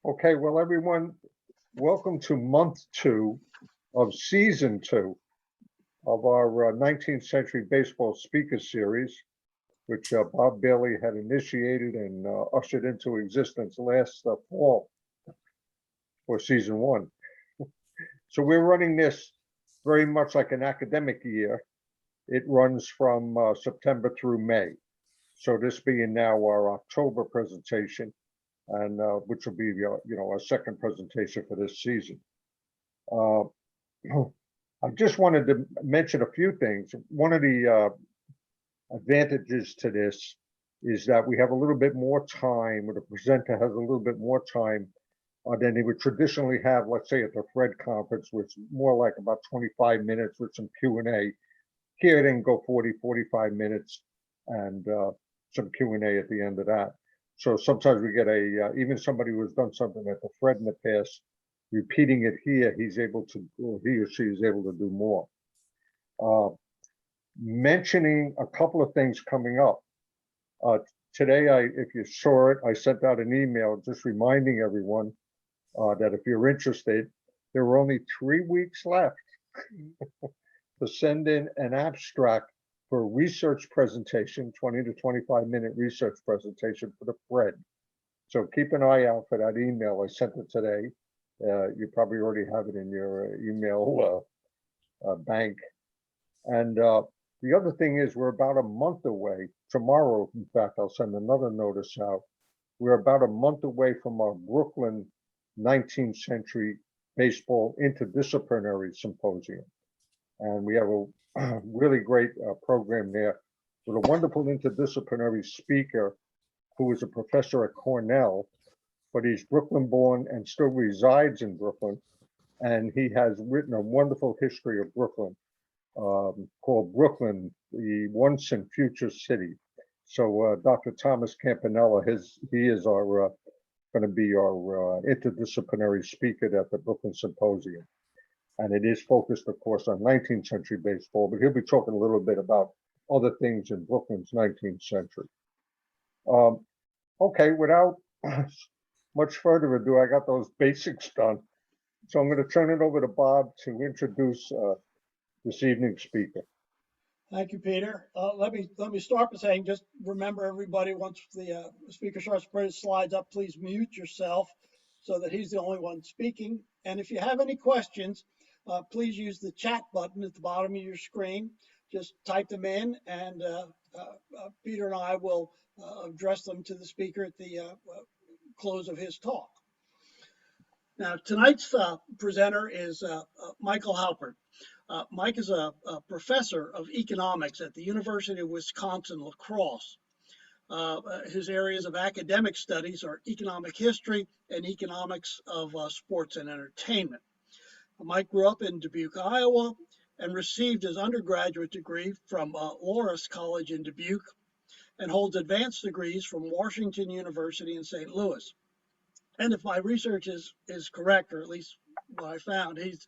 Okay, well, everyone, welcome to month 2 of season 2 of our 19th Century Baseball Speaker Series, which Bob Bailey had initiated and ushered into existence last fall for season 1. So we're running this very much like an academic year. It runs from September through May. So this being now our October presentation, and which will be our second presentation for this season. I just wanted to mention a few things. One of the advantages to this is that we have a little bit more time, or the presenter has a little bit more time than they would traditionally have, let's say at the Fred conference, which is more like about 25 minutes with some Q&A. Here they can go 40, 45 minutes and some Q&A at the end of that. So sometimes we get even somebody who has done something at the Fred in the past, repeating it here, he or she is able to do more. Mentioning a couple of things coming up. Today, if you saw it, I sent out an email just reminding everyone that if you're interested, there were only 3 weeks left to send in an abstract for a research presentation, 20 to 25 minute research presentation for the Fred. So keep an eye out for that email. I sent it today. You probably already have it in your email bank. And the other thing is we're about a month away. Tomorrow, in fact, I'll send another notice out. We're about a month away from our Brooklyn 19th Century Baseball Interdisciplinary Symposium. And we have a really great program there with a wonderful interdisciplinary speaker who is a professor at Cornell, but he's Brooklyn born and still resides in Brooklyn. And he has written a wonderful history of Brooklyn called Brooklyn, the Once and Future City. So Dr. Thomas Campanella, he is our going to be our interdisciplinary speaker at the Brooklyn Symposium. And it is focused, of course, on 19th century baseball, but he'll be talking a little bit about other things in Brooklyn's 19th century. Okay, without much further ado, I got those basics done. So I'm going to turn it over to Bob to introduce this evening's speaker. Thank you, Peter. Let me start by saying, just remember everybody, once the speaker starts to put his slides up, please mute yourself so that he's the only one speaking. And if you have any questions, please use the chat button at the bottom of your screen. Just type them in, and Peter and I will address them to the speaker at the close of his talk. Now, tonight's presenter is Michael Haupert. Mike is a professor of economics at the University of Wisconsin-La Crosse. His areas of academic studies are economic history and economics of sports and entertainment. Mike grew up in Dubuque, Iowa, and received his undergraduate degree from Loras College in Dubuque, and holds advanced degrees from Washington University in St. Louis. And if my research is correct, or at least what I found, it's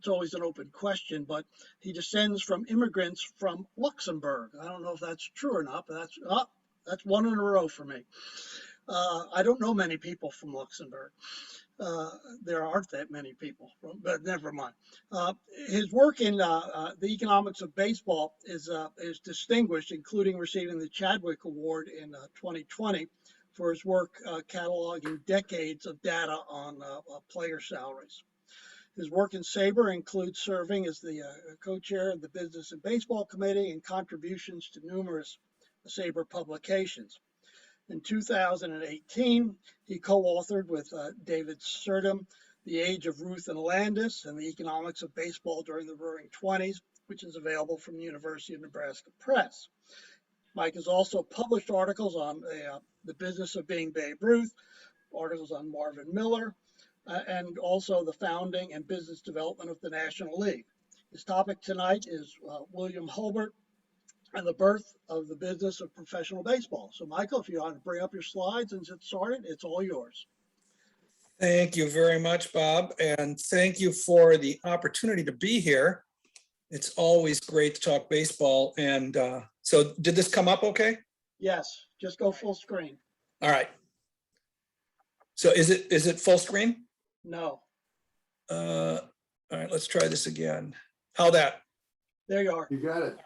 always an open question, but he descends from immigrants from Luxembourg. I don't know if that's true or not, but that's one in a row for me. I don't know many people from Luxembourg. There aren't that many people, but never mind. His work in the economics of baseball is distinguished, including receiving the Chadwick Award in 2020 for his work cataloging decades of data on player salaries. His work in SABR includes serving as the co-chair of the Business and Baseball Committee and contributions to numerous SABR publications. In 2018, he co-authored with David Surdam, The Age of Ruth and Landis and the Economics of Baseball During the Roaring '20s, which is available from the University of Nebraska Press. Mike has also published articles on the business of being Babe Ruth, articles on Marvin Miller, and also the founding and business development of the National League. His topic tonight is William Hulbert and the birth of the business of professional baseball. So Michael, if you want to bring up your slides and get started, it's all yours. Thank you very much, Bob, and thank you for the opportunity to be here. It's always great to talk baseball. And so did this come up okay? Yes, just go full screen. All right. So is it full screen? No, All right, let's try this again. How that? there you are. You got it.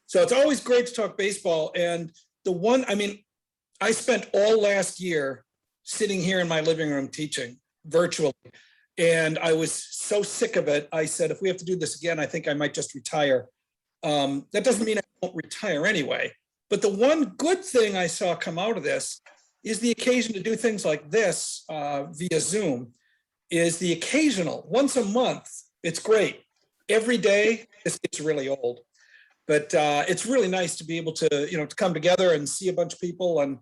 So it's always great to talk baseball. And I spent all last year sitting here in my living room teaching virtually. And I was so sick of it. I said, if we have to do this again, I think I might just retire. That doesn't mean I won't retire anyway. But the one good thing I saw come out of this is the occasion to do things like this via Zoom, is the occasional, once a month. It's great. Every day, this gets really old. But it's really nice to be able to, to come together and see a bunch of people and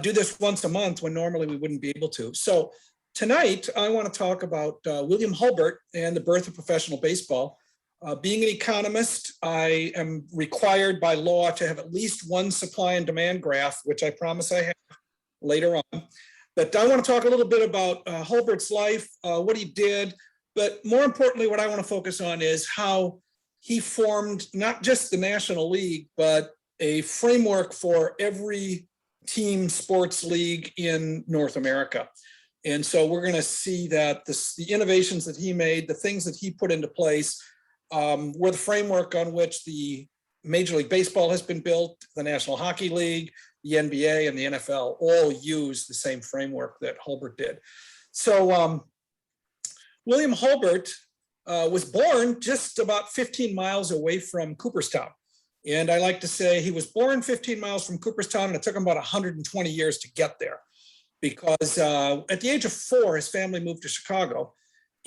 do this once a month when normally we wouldn't be able to. So tonight, I want to talk about William Hulbert and the birth of professional baseball. Being an economist, I am required by law to have at least one supply and demand graph, which I promise I have later on. But I want to talk a little bit about Hulbert's life, what he did, but more importantly, what I want to focus on is how he formed not just the National League, but a framework for every team sports league in North America. And so we're going to see that the innovations that he made, the things that he put into place, were the framework on which the Major League Baseball has been built, the National Hockey League, the NBA, and the NFL all use the same framework that Hulbert did. So William Hulbert was born just about 15 miles away from Cooperstown. And I like to say he was born 15 miles from Cooperstown, and it took him about 120 years to get there. Because at the age of 4, his family moved to Chicago,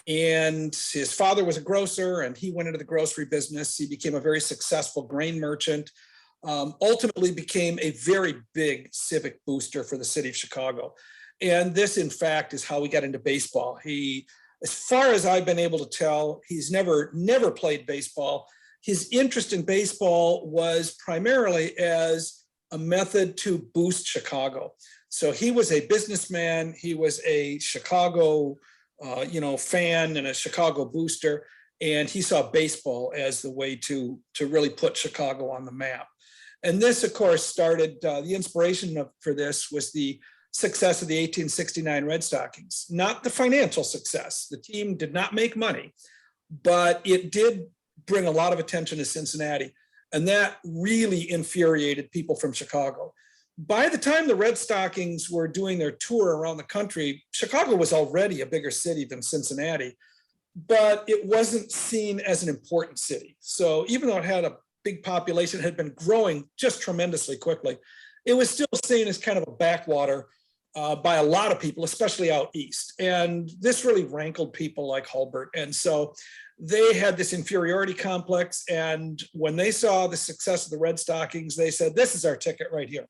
and his father was a grocer, and he went into the grocery business. He became a very successful grain merchant, ultimately became a very big civic booster for the city of Chicago. And this, in fact, is how he got into baseball. As far as I've been able to tell, he's never played baseball. His interest in baseball was primarily as a method to boost Chicago. So he was a businessman. He was a Chicago, fan and a Chicago booster. And he saw baseball as the way to really put Chicago on the map. And this, of course, started, the inspiration for this was the success of the 1869 Red Stockings, not the financial success. The team did not make money, but it did bring a lot of attention to Cincinnati. And that really infuriated people from Chicago. By the time the Red Stockings were doing their tour around the country, Chicago was already a bigger city than Cincinnati, but it wasn't seen as an important city. So even though it had a big population, it had been growing just tremendously quickly, it was still seen as kind of a backwater by a lot of people, especially out east. And this really rankled people like Hulbert. And so they had this inferiority complex. And when they saw the success of the Red Stockings, they said, this is our ticket right here.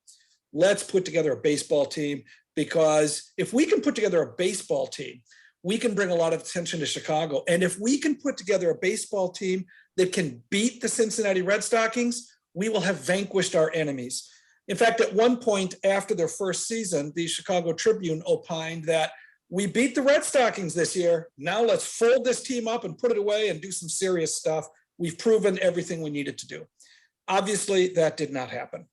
Let's put together a baseball team, because if we can put together a baseball team, we can bring a lot of attention to Chicago. And if we can put together a baseball team that can beat the Cincinnati Red Stockings, we will have vanquished our enemies. In fact, at one point after their first season, the Chicago Tribune opined that we beat the Red Stockings this year. Now let's fold this team up and put it away and do some serious stuff. We've proven everything we needed to do. Obviously, that did not happen.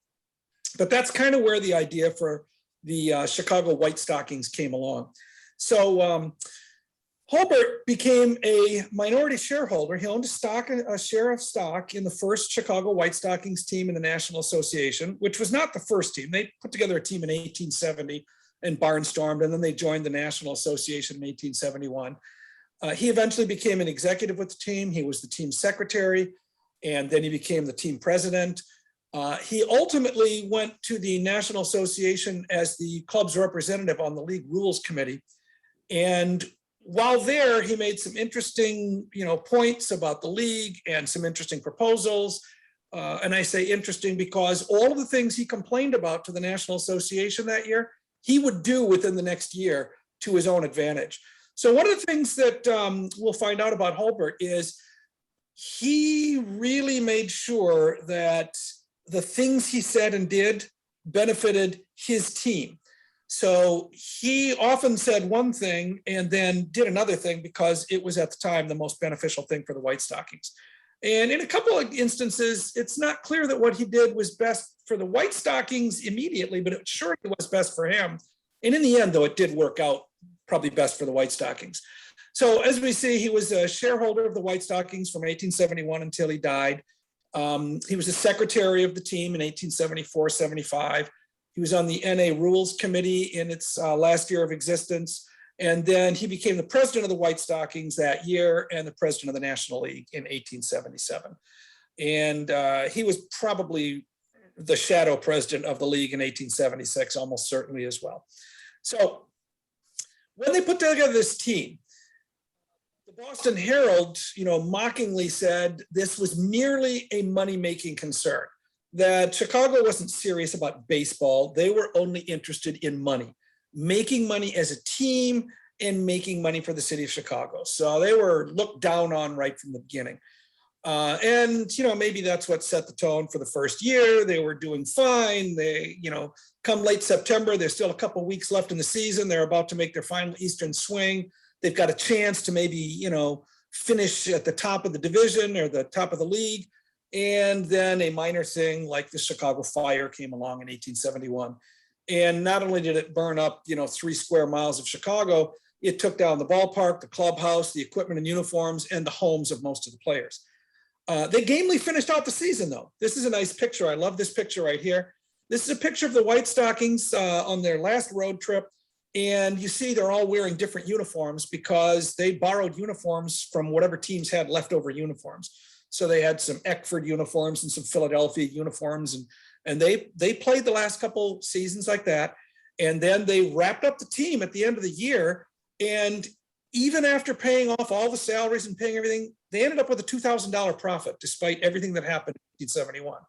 But that's kind of where the idea for the Chicago White Stockings came along. So Hulbert became a minority shareholder. He owned a share of stock in the first Chicago White Stockings team in the National Association, which was not the first team. They put together a team in 1870 and barnstormed, and then they joined the National Association in 1871. He eventually became an executive with the team. He was the team secretary, and then he became the team president. He ultimately went to the National Association as the club's representative on the league rules committee. And while there, he made some interesting, points about the league and some interesting proposals. And I say interesting because all of the things he complained about to the National Association that year, he would do within the next year to his own advantage. So one of the things that we'll find out about Hulbert is he really made sure that the things he said and did benefited his team. So he often said one thing and then did another thing because it was at the time the most beneficial thing for the White Stockings. And in a couple of instances, it's not clear that what he did was best for the White Stockings immediately, but it surely was best for him. And in the end, though, it did work out probably best for the White Stockings. So as we see, he was a shareholder of the White Stockings from 1871 until he died. He was the secretary of the team in 1874, 75. He was on the NA Rules Committee in its last year of existence. And then he became the president of the White Stockings that year and the president of the National League in 1877. And he was probably the shadow president of the league in 1876, almost certainly as well. So when they put together this team, the Boston Herald, mockingly said this was merely a money-making concern, that Chicago wasn't serious about baseball. They were only interested in money, making money as a team and making money for the city of Chicago. So they were looked down on right from the beginning. And maybe that's what set the tone for the first year. They were doing fine. They, come late September, there's still a couple of weeks left in the season. They're about to make their final Eastern swing. They've got a chance to maybe, finish at the top of the division or the top of the league. And then a minor thing like the Chicago Fire came along in 1871. And not only did it burn up, 3 square miles of Chicago, it took down the ballpark, the clubhouse, the equipment and uniforms, and the homes of most of the players. They gamely finished out the season, though. This is a nice picture. I love this picture right here. This is a picture of the White Stockings on their last road trip. And you see they're all wearing different uniforms because they borrowed uniforms from whatever teams had leftover uniforms. So they had some Eckford uniforms and some Philadelphia uniforms. And they played the last couple seasons like that. And then they wrapped up the team at the end of the year. And even after paying off all the salaries and paying everything, they ended up with a $2,000 profit, despite everything that happened in 1871.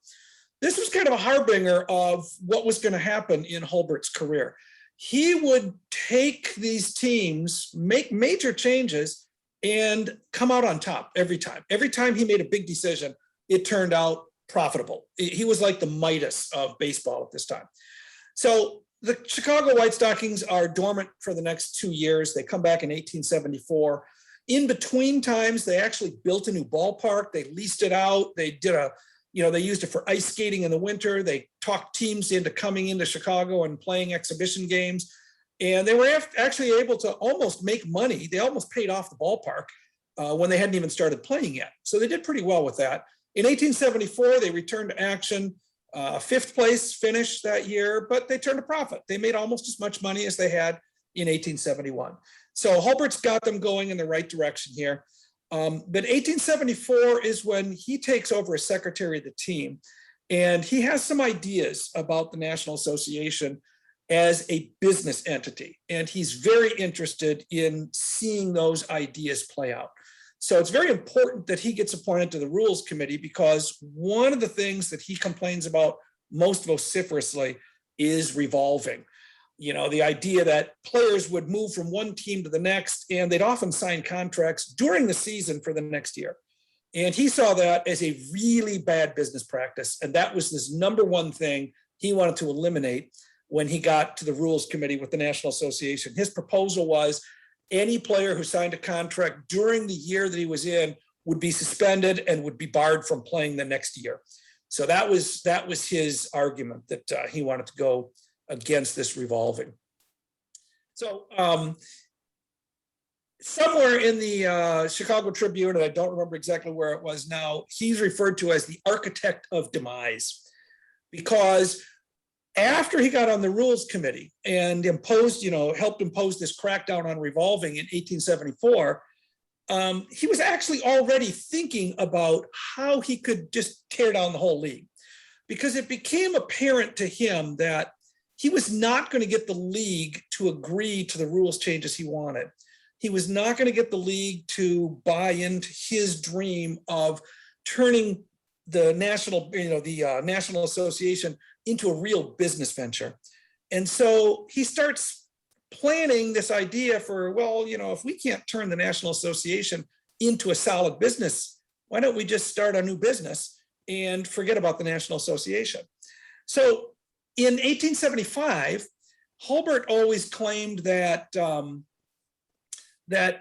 This was kind of a harbinger of what was going to happen in Hulbert's career. He would take these teams, make major changes, and come out on top every time. Every time he made a big decision, it turned out profitable. He was like the Midas of baseball at this time. So the Chicago White Stockings are dormant for the next 2 years. They come back in 1874. In between times, they actually built a new ballpark. They leased it out. They did they used it for ice skating in the winter. They talked teams into coming into Chicago and playing exhibition games. And they were actually able to almost make money. They almost paid off the ballpark when they hadn't even started playing yet. So they did pretty well with that. In 1874, they returned to action. 5th place finish that year, but they turned a profit. They made almost as much money as they had in 1871. So Hulbert's got them going in the right direction here. But 1874 is when he takes over as secretary of the team. And he has some ideas about the National Association as a business entity. And he's very interested in seeing those ideas play out. So it's very important that he gets appointed to the Rules Committee, because one of the things that he complains about most vociferously is revolving. The idea that players would move from one team to the next, and they'd often sign contracts during the season for the next year. And he saw that as a really bad business practice. And that was his number one thing he wanted to eliminate when he got to the Rules Committee with the National Association. His proposal was any player who signed a contract during the year that he was in would be suspended and would be barred from playing the next year. So that was his argument, that he wanted to go against this revolving. So somewhere in the Chicago Tribune, and I don't remember exactly where it was now, he's referred to as the architect of demise, because after he got on the Rules Committee and helped impose this crackdown on revolving in 1874, he was actually already thinking about how he could just tear down the whole league, because it became apparent to him that he was not going to get the league to agree to the rules changes he wanted. He was not going to get the league to buy into his dream of turning the National Association into a real business venture. And so he starts planning this idea for, if we can't turn the National Association into a solid business, why don't we just start a new business and forget about the National Association? So in 1875, Hulbert always claimed that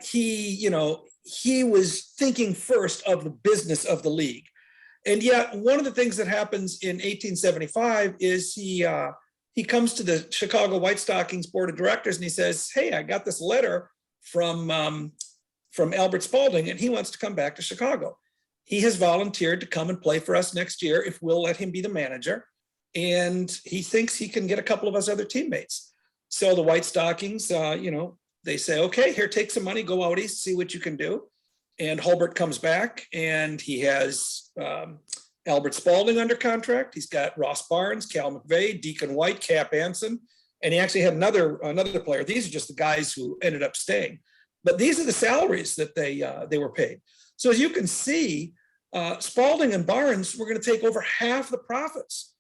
he was thinking first of the business of the league. And yet one of the things that happens in 1875 is he he comes to the Chicago White Stockings board of directors and he says, hey, I got this letter from Albert Spalding and he wants to come back to Chicago. He has volunteered to come and play for us next year if we'll let him be the manager. And he thinks he can get a couple of us other teammates. So the White Stockings, they say, okay, here, take some money, go out east, see what you can do. And Hulbert comes back and he has Albert Spalding under contract. He's got Ross Barnes, Cal McVeigh, Deacon White, Cap Anson, and he actually had another player. These are just the guys who ended up staying. But these are the salaries that they were paid. So as you can see, Spalding and Barnes were going to take over half the profits.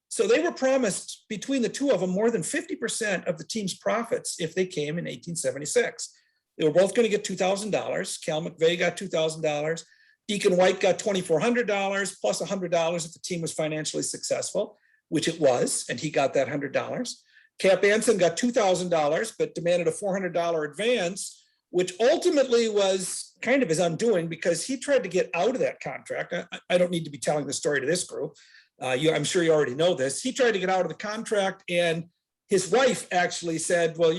So they were promised between the two of them more than 50% of the team's profits if they came in 1876. They were both going to get $2,000. Cal McVeigh got $2,000. Deacon White got $2,400 plus $100 if the team was financially successful, which it was, and he got that $100. Cap Anson got $2,000, but demanded a $400 advance, which ultimately was kind of his undoing because he tried to get out of that contract. I don't need to be telling the story to this group. I'm sure you already know this. He tried to get out of the contract and his wife actually said, well,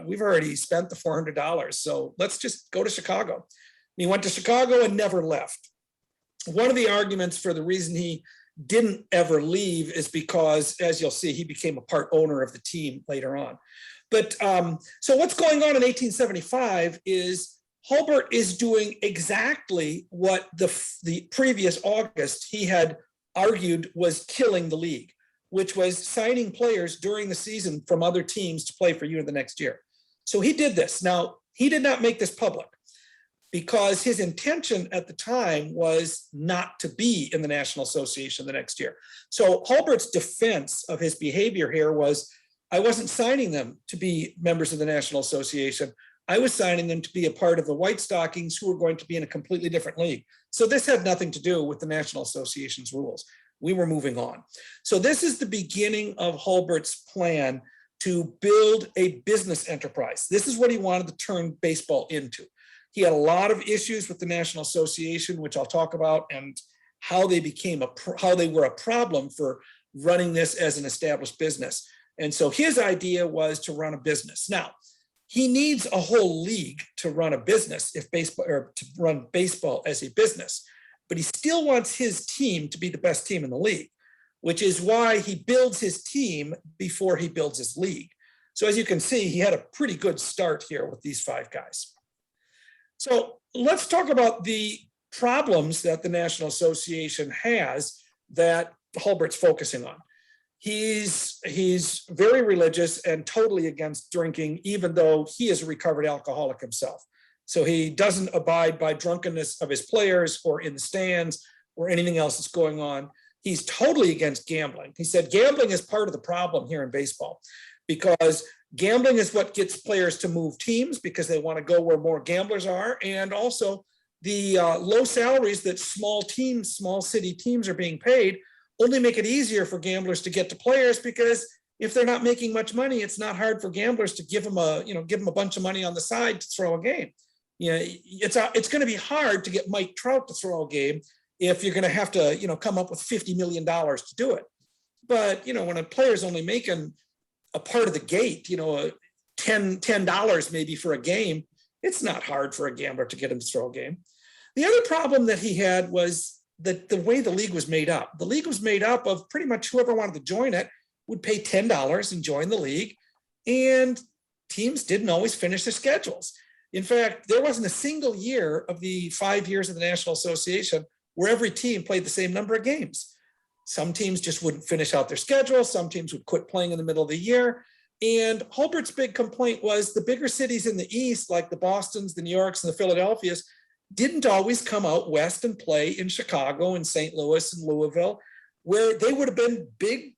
we've already spent the $400, so let's just go to Chicago. And he went to Chicago and never left. One of the arguments for the reason he didn't ever leave is because, as you'll see, he became a part owner of the team later on. But so what's going on in 1875 is Hulbert is doing exactly what the previous August he had argued was killing the league, which was signing players during the season from other teams to play for you in the next year. So he did this. Now, he did not make this public because his intention at the time was not to be in the National Association the next year. So Hulbert's defense of his behavior here was, I wasn't signing them to be members of the National Association. I was signing them to be a part of the White Stockings who were going to be in a completely different league. So this had nothing to do with the National Association's rules. We were moving on. So this is the beginning of Hulbert's plan to build a business enterprise. This is what he wanted to turn baseball into. He had a lot of issues with the National Association, which I'll talk about, and how they were a problem for running this as an established business. And so his idea was to run a business. Now, he needs a whole league to run a business to run baseball as a business, but he still wants his team to be the best team in the league, which is why he builds his team before he builds his league. So as you can see, he had a pretty good start here with these 5 guys. So let's talk about the problems that the National Association has that Hulbert's focusing on. He's very religious and totally against drinking, even though he is a recovered alcoholic himself. So he doesn't abide by drunkenness of his players or in the stands or anything else that's going on. He's totally against gambling. He said gambling is part of the problem here in baseball because gambling is what gets players to move teams because they want to go where more gamblers are. And also the low salaries that small city teams are being paid only make it easier for gamblers to get to players because if they're not making much money, it's not hard for gamblers to give them a bunch of money on the side to throw a game. It's going to be hard to get Mike Trout to throw a game if you're going to have to, come up with $50 million to do it. But, when a player's only making a part of the gate, $10 maybe for a game, it's not hard for a gambler to get him to throw a game. The other problem that he had was that the way the league was made up. The league was made up of pretty much whoever wanted to join it would pay $10 and join the league. And teams didn't always finish their schedules. In fact, there wasn't a single year of the 5 years of the National Association where every team played the same number of games. Some teams just wouldn't finish out their schedule. Some teams would quit playing in the middle of the year. And Hulbert's big complaint was the bigger cities in the East, like the Bostons, the New Yorks, and the Philadelphias, didn't always come out west and play in Chicago and St. Louis and Louisville, where they would have been big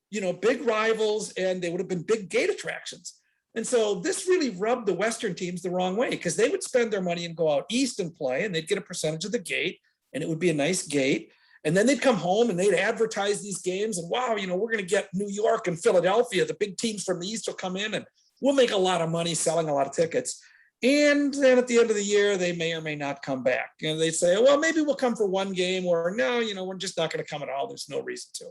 rivals and they would have been big gate attractions. And so this really rubbed the Western teams the wrong way because they would spend their money and go out east and play and they'd get a percentage of the gate and it would be a nice gate. And then they'd come home and they'd advertise these games and wow, we're going to get New York and Philadelphia. The big teams from the East will come in and we'll make a lot of money selling a lot of tickets. And then at the end of the year, they may or may not come back. And they'd say, well, maybe we'll come for one game or no, we're just not going to come at all. There's no reason to.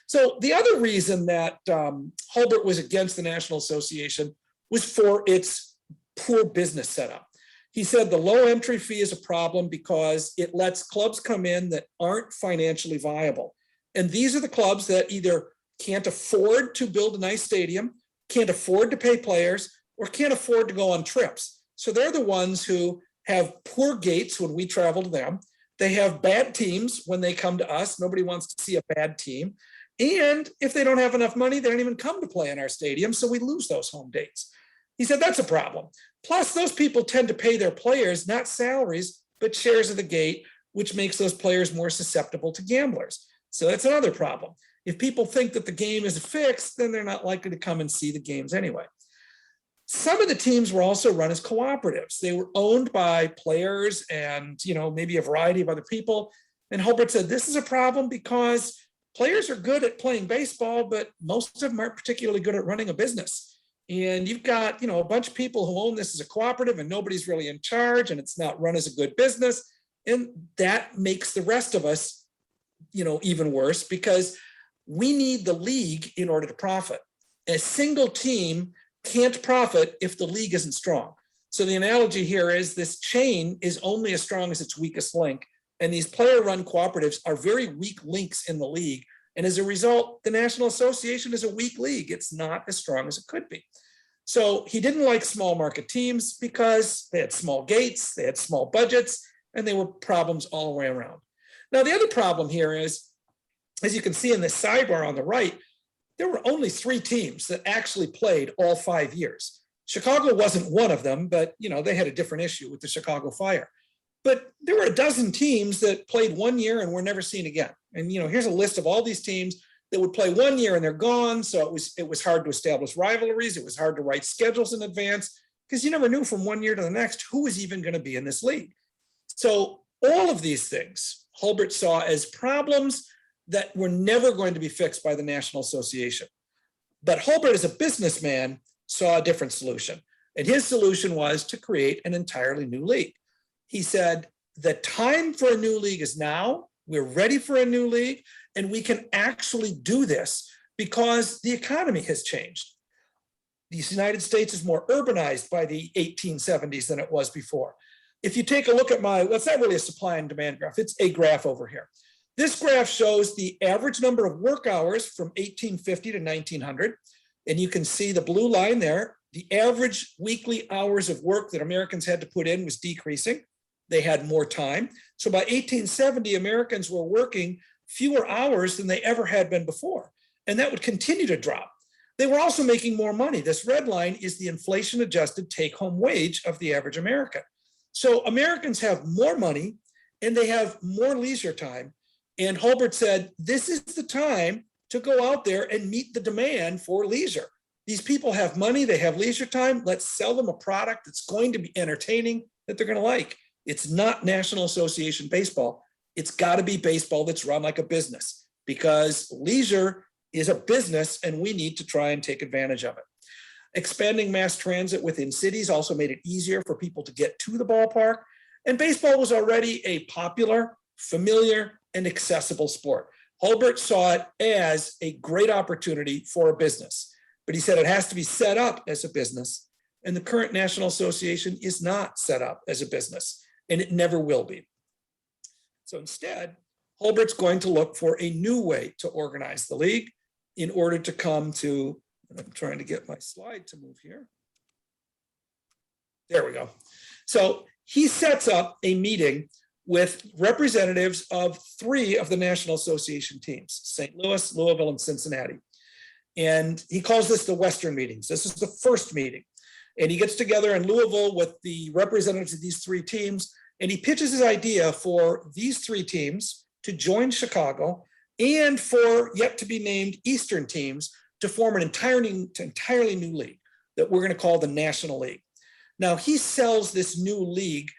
So the other reason that Hulbert was against the National Association was for its poor business setup. He said the low entry fee is a problem because it lets clubs come in that aren't financially viable. And these are the clubs that either can't afford to build a nice stadium, can't afford to pay players, or can't afford to go on trips. So they're the ones who have poor gates when we travel to them. They have bad teams when they come to us. Nobody wants to see a bad team. And if they don't have enough money, they don't even come to play in our stadium. So we lose those home dates. He said that's a problem. Plus, those people tend to pay their players not salaries, but shares of the gate, which makes those players more susceptible to gamblers. So that's another problem. If people think that the game is fixed, then they're not likely to come and see the games anyway. Some of the teams were also run as cooperatives. They were owned by players and, maybe a variety of other people. And Hulbert said this is a problem because players are good at playing baseball, but most of them aren't particularly good at running a business. And you've got, a bunch of people who own this as a cooperative and nobody's really in charge and it's not run as a good business. And that makes the rest of us, even worse because we need the league in order to profit. A single team can't profit if the league isn't strong. So the analogy here is this chain is only as strong as its weakest link. And these player-run cooperatives are very weak links in the league. And as a result, the National Association is a weak league. It's not as strong as it could be. So he didn't like small market teams because they had small gates, they had small budgets, and they were problems all the way around. Now, the other problem here is, as you can see in this sidebar on the right, there were only 3 teams that actually played all 5 years. Chicago wasn't one of them, but they had a different issue with the Chicago Fire. But there were a dozen teams that played 1 year and were never seen again. And here's a list of all these teams that would play 1 year and they're gone. So it was hard to establish rivalries. It was hard to write schedules in advance because you never knew from 1 year to the next who was even going to be in this league. So all of these things Hulbert saw as problems that were never going to be fixed by the National Association. But Hulbert, as a businessman, saw a different solution. And his solution was to create an entirely new league. He said, the time for a new league is now. We're ready for a new league, and we can actually do this because the economy has changed. The United States is more urbanized by the 1870s than it was before. If you take a look at it's not really a supply and demand graph, it's a graph over here. This graph shows the average number of work hours from 1850 to 1900. And you can see the blue line there. The average weekly hours of work that Americans had to put in was decreasing. They had more time. So by 1870, Americans were working fewer hours than they ever had been before. And that would continue to drop. They were also making more money. This red line is the inflation-adjusted take-home wage of the average American. So Americans have more money and they have more leisure time. And Hulbert said, this is the time to go out there and meet the demand for leisure. These people have money, they have leisure time. Let's sell them a product that's going to be entertaining, that they're going to like. It's not National Association baseball. It's got to be baseball that's run like a business because leisure is a business and we need to try and take advantage of it. Expanding mass transit within cities also made it easier for people to get to the ballpark. And baseball was already a popular, familiar, and accessible sport. Hulbert saw it as a great opportunity for a business, but he said it has to be set up as a business, and the current National Association is not set up as a business, and it never will be. So instead, Hulbert's going to look for a new way to organize the league in order to come to, I'm trying to get my slide to move here. There we go. So he sets up a meeting with representatives of 3 of the National Association teams, St. Louis, Louisville, and Cincinnati. And he calls this the Western meetings. This is the first meeting. And he gets together in Louisville with the representatives of these 3 teams, and he pitches his idea for these 3 teams to join Chicago and for yet to be named Eastern teams to form an entirely new league that we're going to call the National League. Now, he sells this new league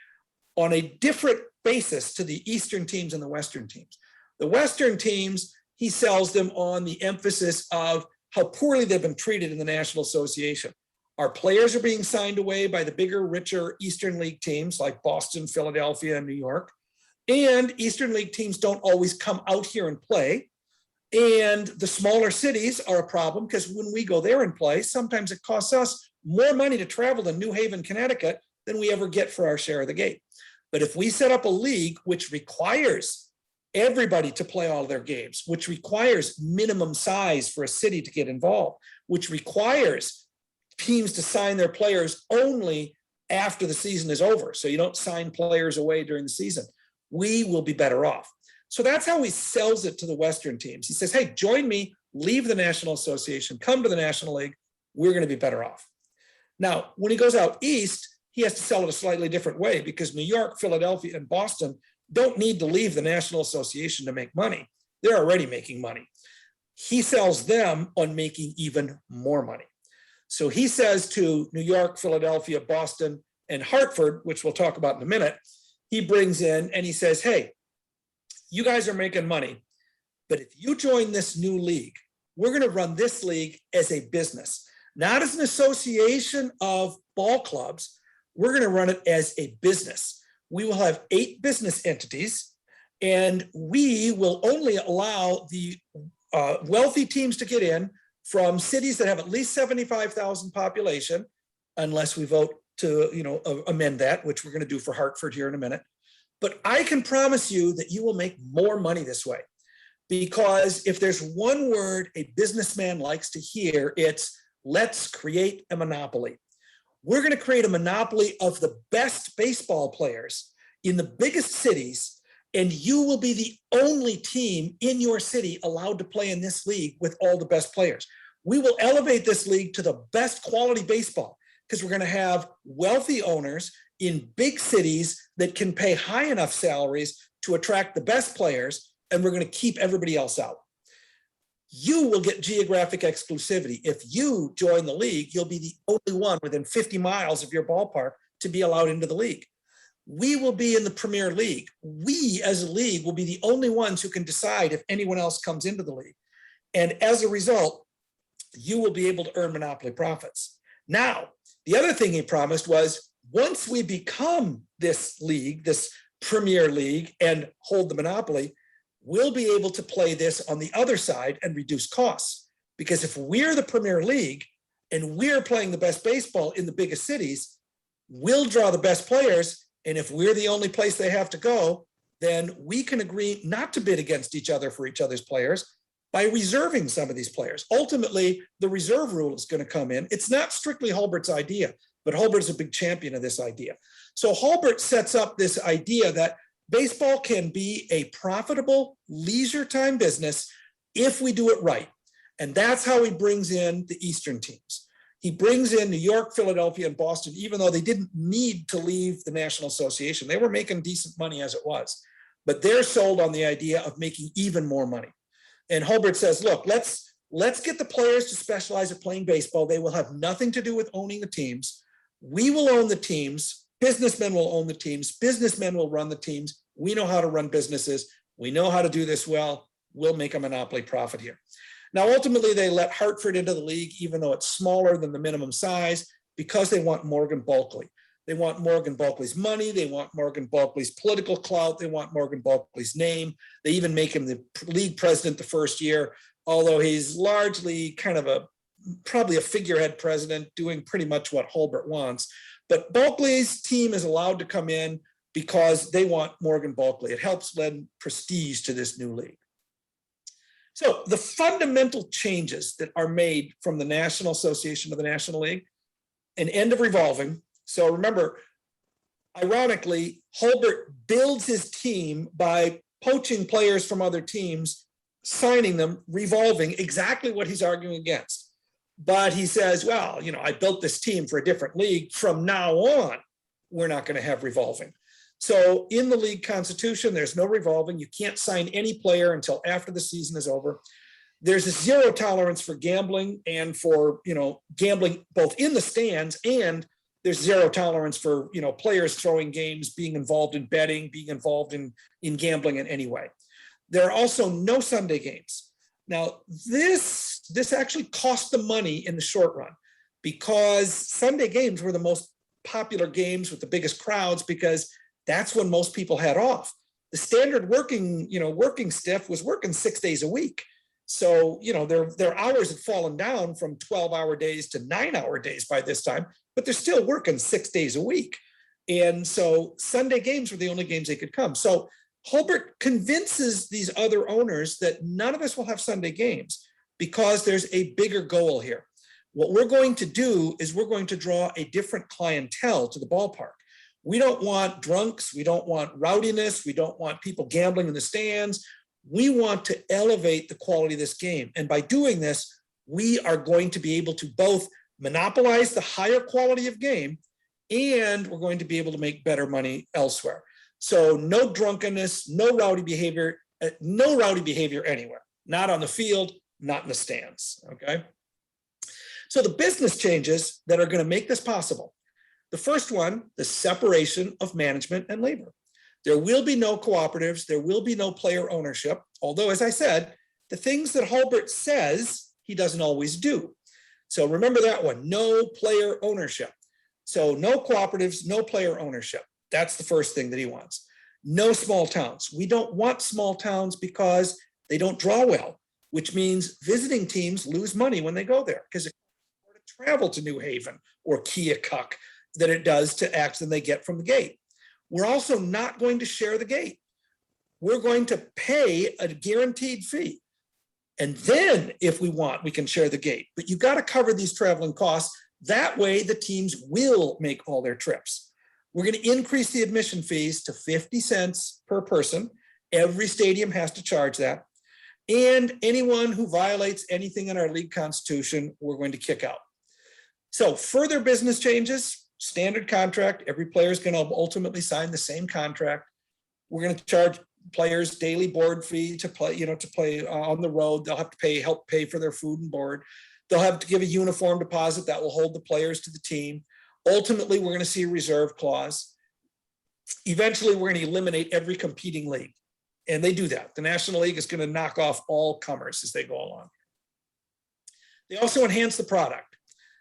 on a different basis to the Eastern teams and the Western teams. The Western teams, he sells them on the emphasis of how poorly they've been treated in the National Association. Our players are being signed away by the bigger, richer Eastern League teams like Boston, Philadelphia, and New York. And Eastern League teams don't always come out here and play. And the smaller cities are a problem because when we go there and play, sometimes it costs us more money to travel to New Haven, Connecticut than we ever get for our share of the game. But if we set up a league which requires everybody to play all their games, which requires minimum size for a city to get involved, which requires teams to sign their players only after the season is over, so you don't sign players away during the season, we will be better off. So that's how he sells it to the Western teams. He says, hey, join me, leave the National Association, come to the National League, we're going to be better off. Now, when he goes out east, he has to sell it a slightly different way because New York, Philadelphia, and Boston don't need to leave the National Association to make money. They're already making money. He sells them on making even more money. So he says to New York, Philadelphia, Boston, and Hartford, which we'll talk about in a minute, he brings in and he says, hey, you guys are making money, but if you join this new league, we're going to run this league as a business, not as an association of ball clubs. We're going to run it as a business. We will have 8 business entities, and we will only allow the wealthy teams to get in from cities that have at least 75,000 population, unless we vote to amend that, which we're going to do for Hartford here in a minute. But I can promise you that you will make more money this way, because if there's one word a businessman likes to hear, it's let's create a monopoly. We're going to create a monopoly of the best baseball players in the biggest cities, and you will be the only team in your city allowed to play in this league with all the best players. We will elevate this league to the best quality baseball because we're going to have wealthy owners in big cities that can pay high enough salaries to attract the best players, and we're going to keep everybody else out. You will get geographic exclusivity. If you join the league, you'll be the only one within 50 miles of your ballpark to be allowed into the league. We will be in the Premier League. We as a league will be the only ones who can decide if anyone else comes into the league. And as a result, you will be able to earn monopoly profits. Now, the other thing he promised was once we become this league, this Premier League, and hold the monopoly, we'll be able to play this on the other side and reduce costs. Because if we're the Premier League and we're playing the best baseball in the biggest cities, we'll draw the best players. And if we're the only place they have to go, then we can agree not to bid against each other for each other's players by reserving some of these players. Ultimately, the reserve rule is going to come in. It's not strictly Hulbert's idea, but Hulbert is a big champion of this idea. So Hulbert sets up this idea that baseball can be a profitable leisure time business if we do it right. And that's how he brings in the Eastern teams. He brings in New York, Philadelphia, and Boston, even though they didn't need to leave the National Association. They were making decent money as it was, but they're sold on the idea of making even more money. And Hulbert says, look, let's get the players to specialize at playing baseball. They will have nothing to do with owning the teams. We will own the teams. Businessmen will own the teams. Businessmen will run the teams. We know how to run businesses. We know how to do this well. We'll make a monopoly profit here. Now, ultimately, they let Hartford into the league, even though it's smaller than the minimum size, because they want Morgan Bulkley. They want Morgan Bulkley's money. They want Morgan Bulkley's political clout. They want Morgan Bulkley's name. They even make him the league president the first year, although he's largely kind of probably a figurehead president doing pretty much what Hulbert wants. But Bulkley's team is allowed to come in because they want Morgan Bulkley. It helps lend prestige to this new league. So the fundamental changes that are made from the National Association to the National League, an end of revolving. So remember, ironically, Hulbert builds his team by poaching players from other teams, signing them, revolving, exactly what he's arguing against. But he says, well, I built this team for a different league. From now on, we're not going to have revolving. So in the league constitution, there's no revolving. You can't sign any player until after the season is over. There's a zero tolerance for gambling and for, gambling both in the stands, and there's zero tolerance for, players throwing games, being involved in betting, being involved in gambling in any way. There are also no Sunday games. Now, this actually cost them money in the short run because Sunday games were the most popular games with the biggest crowds because that's when most people had off. The standard working stiff was working 6 days a week. So, you know, their hours have fallen down from 12-hour days to 9-hour days by this time, but they're still working 6 days a week. And so Sunday games were the only games they could come. So Hulbert convinces these other owners that none of us will have Sunday games because there's a bigger goal here. What we're going to do is we're going to draw a different clientele to the ballpark. We don't want drunks. We don't want rowdiness. We don't want people gambling in the stands. We want to elevate the quality of this game. And by doing this, we are going to be able to both monopolize the higher quality of game, and we're going to be able to make better money elsewhere. So no drunkenness, no rowdy behavior anywhere, not on the field, not in the stands, okay? So the business changes that are going to make this possible. The first one, the separation of management and labor. There will be no cooperatives. There will be no player ownership. Although, as I said, the things that Hulbert says, he doesn't always do. So remember that one, no player ownership. So no cooperatives, no player ownership. That's the first thing that he wants. No small towns. We don't want small towns because they don't draw well, which means visiting teams lose money when they go there because it costs more to travel to New Haven or Keokuk than it does to than they get from the gate. We're also not going to share the gate. We're going to pay a guaranteed fee. And then if we want, we can share the gate. But you've got to cover these traveling costs. That way the teams will make all their trips. We're going to increase the admission fees to 50 cents per person. Every stadium has to charge that. And anyone who violates anything in our league constitution, we're going to kick out. So further business changes, standard contract. Every player is going to ultimately sign the same contract. We're going to charge players daily board fee to play, to play on the road. They'll have to help pay for their food and board. They'll have to give a uniform deposit that will hold the players to the team. Ultimately, we're going to see a reserve clause. Eventually, we're going to eliminate every competing league. And they do that. The National League is going to knock off all comers as they go along. They also enhance the product.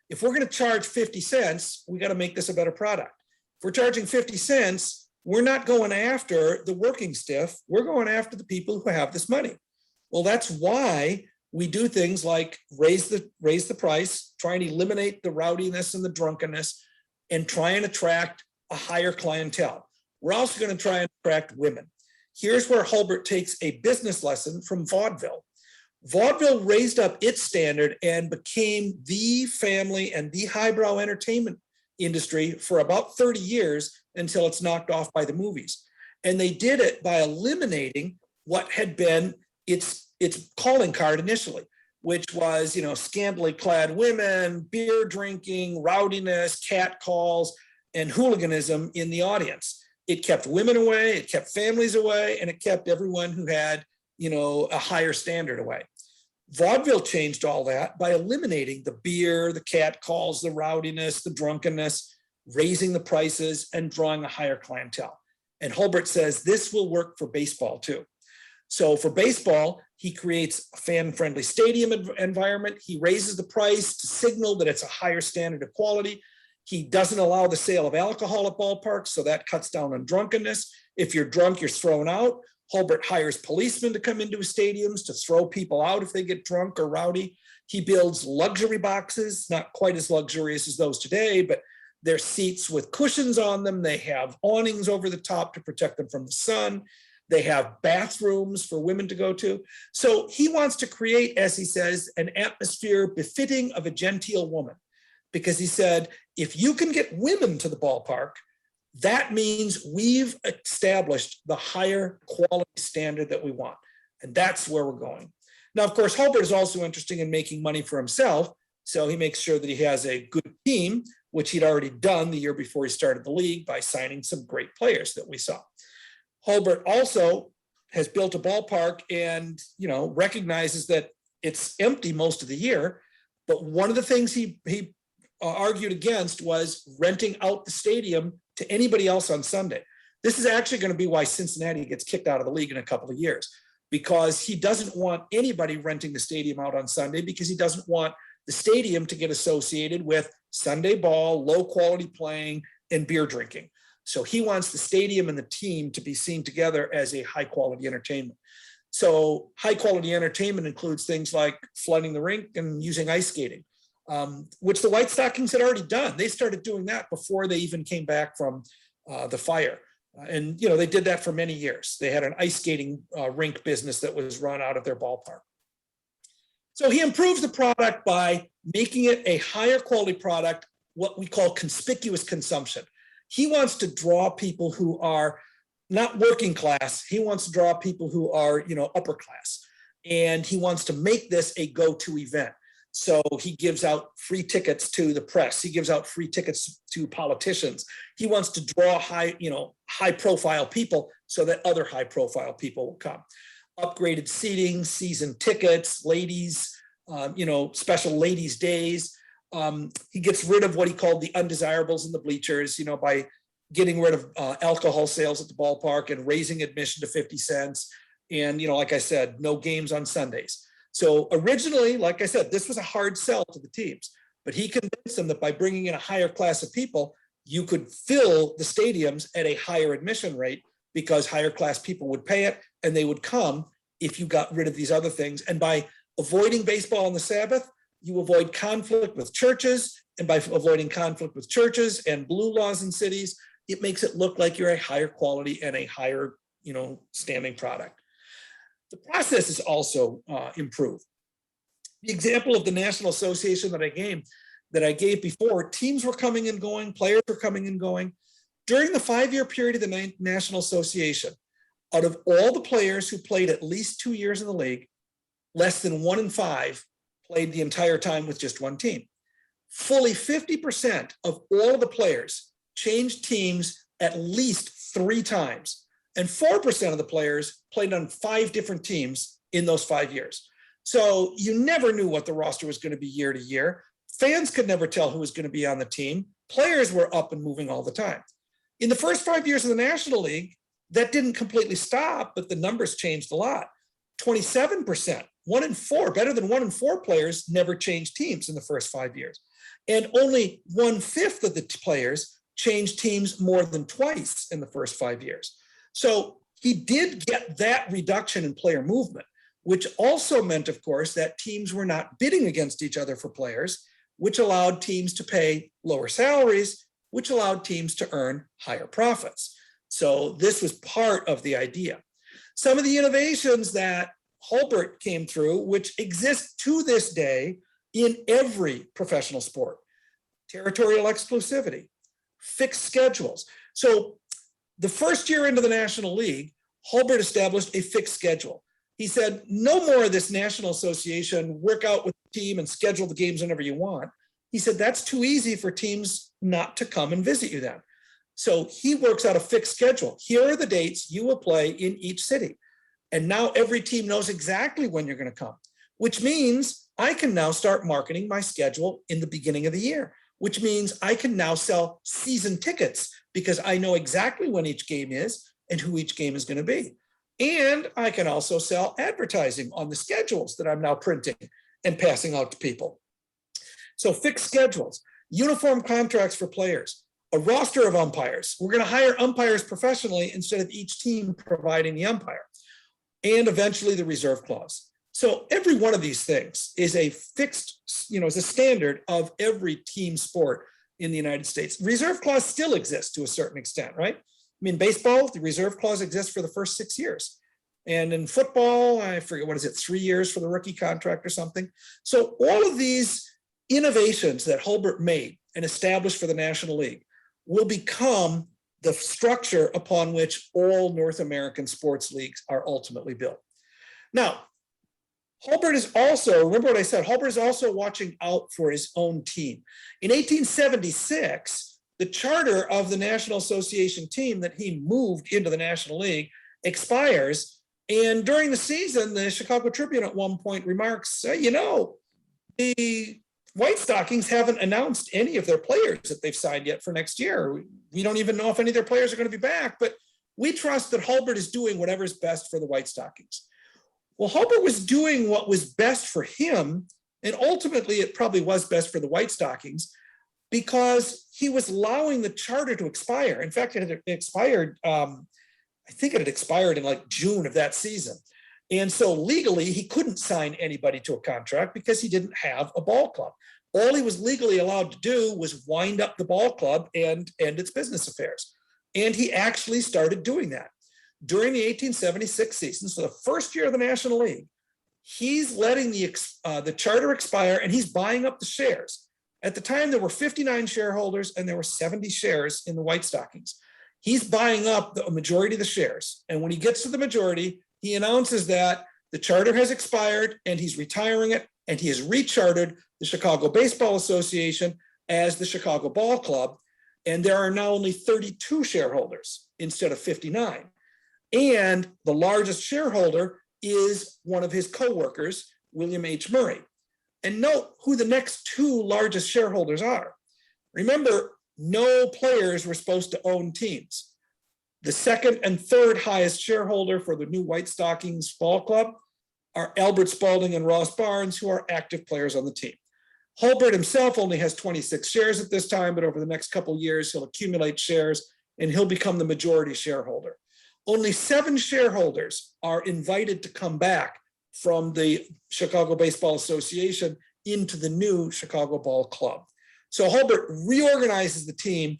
If we're going to charge 50 cents, we got to make this a better product. If we're charging 50 cents, we're not going after the working stiff. We're going after the people who have this money. Well, that's why we do things like raise the price, try and eliminate the rowdiness and the drunkenness, and try and attract a higher clientele. We're also going to try and attract women. Here's where Hulbert takes a business lesson from vaudeville. Vaudeville raised up its standard and became the family and the highbrow entertainment industry for about 30 years until it's knocked off by the movies. And they did it by eliminating what had been its calling card initially, which was, scantily clad women, beer drinking, rowdiness, catcalls, and hooliganism in the audience. It kept women away, it kept families away, and it kept everyone who had, a higher standard away. Vaudeville changed all that by eliminating the beer, the catcalls, the rowdiness, the drunkenness, raising the prices, and drawing a higher clientele. And Hulbert says this will work for baseball too. So for baseball, he creates a fan-friendly stadium environment. He raises the price to signal that it's a higher standard of quality. He doesn't allow the sale of alcohol at ballparks, so that cuts down on drunkenness. If you're drunk, you're thrown out. Hulbert hires policemen to come into his stadiums to throw people out if they get drunk or rowdy. He builds luxury boxes, not quite as luxurious as those today, but they're seats with cushions on them. They have awnings over the top to protect them from the sun. They have bathrooms for women to go to. So he wants to create, as he says, an atmosphere befitting of a genteel woman. Because he said, if you can get women to the ballpark, that means we've established the higher quality standard that we want. And that's where we're going. Now, of course, Hulbert is also interested in making money for himself. So he makes sure that he has a good team, which he'd already done the year before he started the league by signing some great players that we saw. Hulbert also has built a ballpark and, recognizes that it's empty most of the year. But one of the things he argued against was renting out the stadium to anybody else on Sunday. This is actually going to be why Cincinnati gets kicked out of the league in a couple of years, because he doesn't want anybody renting the stadium out on Sunday, because he doesn't want the stadium to get associated with Sunday ball, low quality playing, and beer drinking. So he wants the stadium and the team to be seen together as a high quality entertainment. So high quality entertainment includes things like flooding the rink and using ice skating, which the White Stockings had already done. They started doing that before they even came back from the fire. And, they did that for many years. They had an ice skating rink business that was run out of their ballpark. So he improves the product by making it a higher quality product, what we call conspicuous consumption. He wants to draw people who are not working class. He wants to draw people who are, upper class. And he wants to make this a go-to event. So he gives out free tickets to the press. He gives out free tickets to politicians. He wants to draw high profile people so that other high profile people will come. Upgraded seating, season tickets, ladies, special ladies days. He gets rid of what he called the undesirables in the bleachers, by getting rid of alcohol sales at the ballpark and raising admission to 50 cents. And, like I said, no games on Sundays. So originally, like I said, this was a hard sell to the teams, but he convinced them that by bringing in a higher class of people, you could fill the stadiums at a higher admission rate because higher class people would pay it and they would come if you got rid of these other things. And by avoiding baseball on the Sabbath, you avoid conflict with churches. And by avoiding conflict with churches and blue laws in cities, it makes it look like you're a higher quality and a higher, standing product. The process is also improved. The example of the National Association that I gave before, teams were coming and going, players were coming and going. During the 5-year period of the National Association, out of all the players who played at least 2 years in the league, less than 1 in 5 played the entire time with just one team. Fully 50% of all of the players changed teams at least 3 times. And 4% of the players played on 5 different teams in those 5 years. So you never knew what the roster was going to be year to year. Fans could never tell who was going to be on the team. Players were up and moving all the time. In the first 5 years of the National League, that didn't completely stop, but the numbers changed a lot. 27%, 1 in 4, better than 1 in 4 players never changed teams in the first 5 years. And only 1/5 of the players changed teams more than twice in the first 5 years. So he did get that reduction in player movement, which also meant, of course, that teams were not bidding against each other for players, which allowed teams to pay lower salaries, which allowed teams to earn higher profits. So this was part of the idea. Some of the innovations that Hulbert came through, which exist to this day in every professional sport: territorial exclusivity, fixed schedules. So the first year into the National League, Hulbert established a fixed schedule. He said, no more of this National Association, work out with the team and schedule the games whenever you want. He said, that's too easy for teams not to come and visit you then. So he works out a fixed schedule. Here are the dates you will play in each city. And now every team knows exactly when you're going to come, which means I can now start marketing my schedule in the beginning of the year, which means I can now sell season tickets because I know exactly when each game is and who each game is going to be. And I can also sell advertising on the schedules that I'm now printing and passing out to people. So fixed schedules, uniform contracts for players, a roster of umpires. We're going to hire umpires professionally instead of each team providing the umpire, and eventually the reserve clause. So every one of these things is a fixed, is a standard of every team sport in the United States. Reserve clause still exists to a certain extent, right? I mean, baseball, the reserve clause exists for the first 6 years. And in football, I forget, 3 years for the rookie contract or something? So all of these innovations that Hulbert made and established for the National League will become the structure upon which all North American sports leagues are ultimately built. Now, Hulbert is also, remember what I said, Hulbert is also watching out for his own team. In 1876, the charter of the National Association team that he moved into the National League expires. And during the season, the Chicago Tribune at one point remarks, the White Stockings haven't announced any of their players that they've signed yet for next year. We don't even know if any of their players are going to be back, but we trust that Hulbert is doing whatever's best for the White Stockings. Well, Hulbert was doing what was best for him, and ultimately it probably was best for the White Stockings because he was allowing the charter to expire. In fact, it had expired, I think it had expired in like June of that season. And so legally, he couldn't sign anybody to a contract because he didn't have a ball club. All he was legally allowed to do was wind up the ball club and end its business affairs. And he actually started doing that. During the 1876 season, so the first year of the National League, he's letting the charter expire and he's buying up the shares. At the time, there were 59 shareholders and there were 70 shares in the White Stockings. He's buying up the majority of the shares. And when he gets to the majority, he announces that the charter has expired and he's retiring it, and he has rechartered the Chicago Baseball Association as the Chicago Ball Club. And there are now only 32 shareholders instead of 59. And the largest shareholder is one of his co-workers, William H. Murray. And note who the next two largest shareholders are. Remember, no players were supposed to own teams. The second and third highest shareholder for the new White Stockings Ball Club are Albert Spalding and Ross Barnes, who are active players on the team. Hulbert himself only has 26 shares at this time, but over the next couple of years, he'll accumulate shares and he'll become the majority shareholder. Only 7 shareholders are invited to come back from the Chicago Baseball Association into the new Chicago Ball Club. So Hulbert reorganizes the team.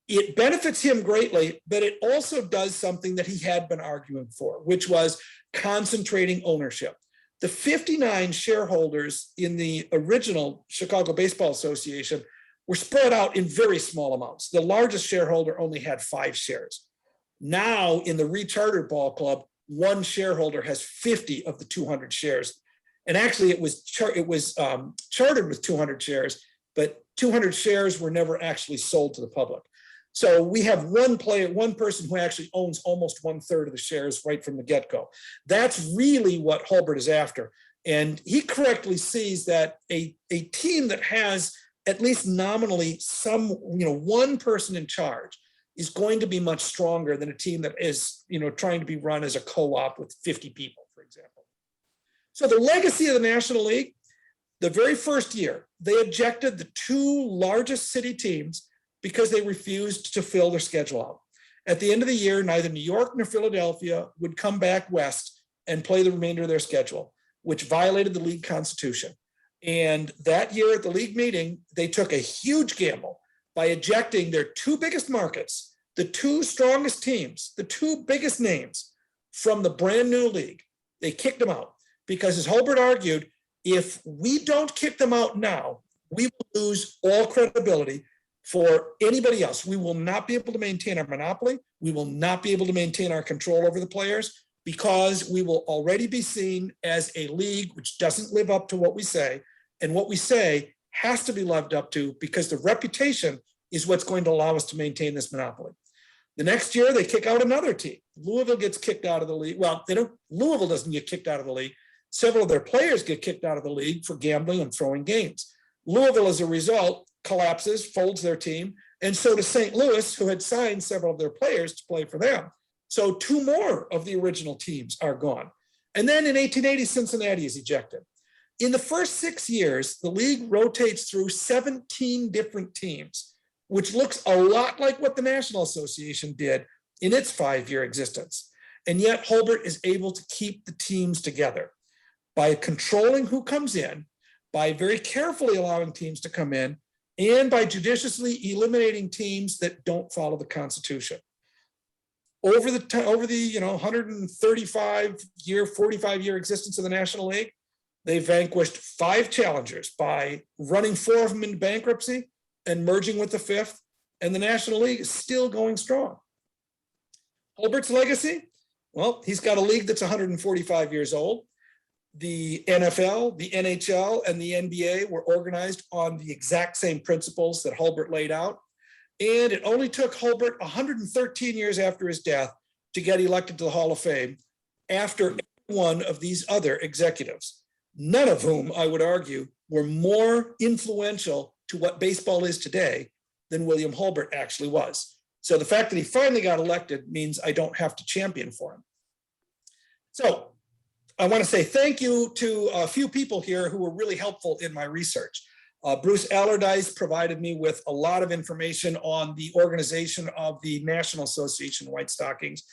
It benefits him greatly, but it also does something that he had been arguing for, which was concentrating ownership. The 59 shareholders in the original Chicago Baseball Association were spread out in very small amounts. The largest shareholder only had 5 shares. Now in the rechartered ball club, one shareholder has 50 of the 200 shares. And actually it was chartered with 200 shares, but 200 shares were never actually sold to the public. So we have one person who actually owns almost 1/3 of the shares right from the get-go. That's really what Hulbert is after. And he correctly sees that a team that has at least nominally one person in charge is going to be much stronger than a team that is, trying to be run as a co-op with 50 people, for example. So the legacy of the National League, the very first year, they ejected the 2 largest city teams because they refused to fill their schedule out. At the end of the year, neither New York nor Philadelphia would come back west and play the remainder of their schedule, which violated the league constitution. And that year at the league meeting, they took a huge gamble by ejecting their 2 biggest markets, the 2 strongest teams, the 2 biggest names from the brand new league. They kicked them out because, as Hulbert argued, if we don't kick them out now, we will lose all credibility for anybody else. We will not be able to maintain our monopoly. We will not be able to maintain our control over the players because we will already be seen as a league which doesn't live up to what we say. And what we say has to be lived up to because the reputation is what's going to allow us to maintain this monopoly. The next year, they kick out another team. Louisville gets kicked out of the league. Well, Louisville doesn't get kicked out of the league. Several of their players get kicked out of the league for gambling and throwing games. Louisville, as a result, collapses, folds their team, and so does St. Louis, who had signed several of their players to play for them. So 2 more of the original teams are gone. And then in 1880, Cincinnati is ejected. In the first 6 years, the league rotates through 17 different teams, which looks a lot like what the National Association did in its 5-year existence. And yet Hulbert is able to keep the teams together by controlling who comes in, by very carefully allowing teams to come in, and by judiciously eliminating teams that don't follow the Constitution. Over the 135-year, 45-year existence of the National League, they vanquished 5 challengers by running 4 of them into bankruptcy and merging with the 5th, and the National League is still going strong. Hulbert's legacy? Well, he's got a league that's 145 years old. The NFL, the NHL, and the NBA were organized on the exact same principles that Hulbert laid out. And it only took Hulbert 113 years after his death to get elected to the Hall of Fame after every one of these other executives, none of whom, I would argue, were more influential to what baseball is today than William Hulbert actually was. So the fact that he finally got elected means I don't have to champion for him. So I want to say thank you to a few people here who were really helpful in my research. Bruce Allardyce provided me with a lot of information on the organization of the National Association of White Stockings.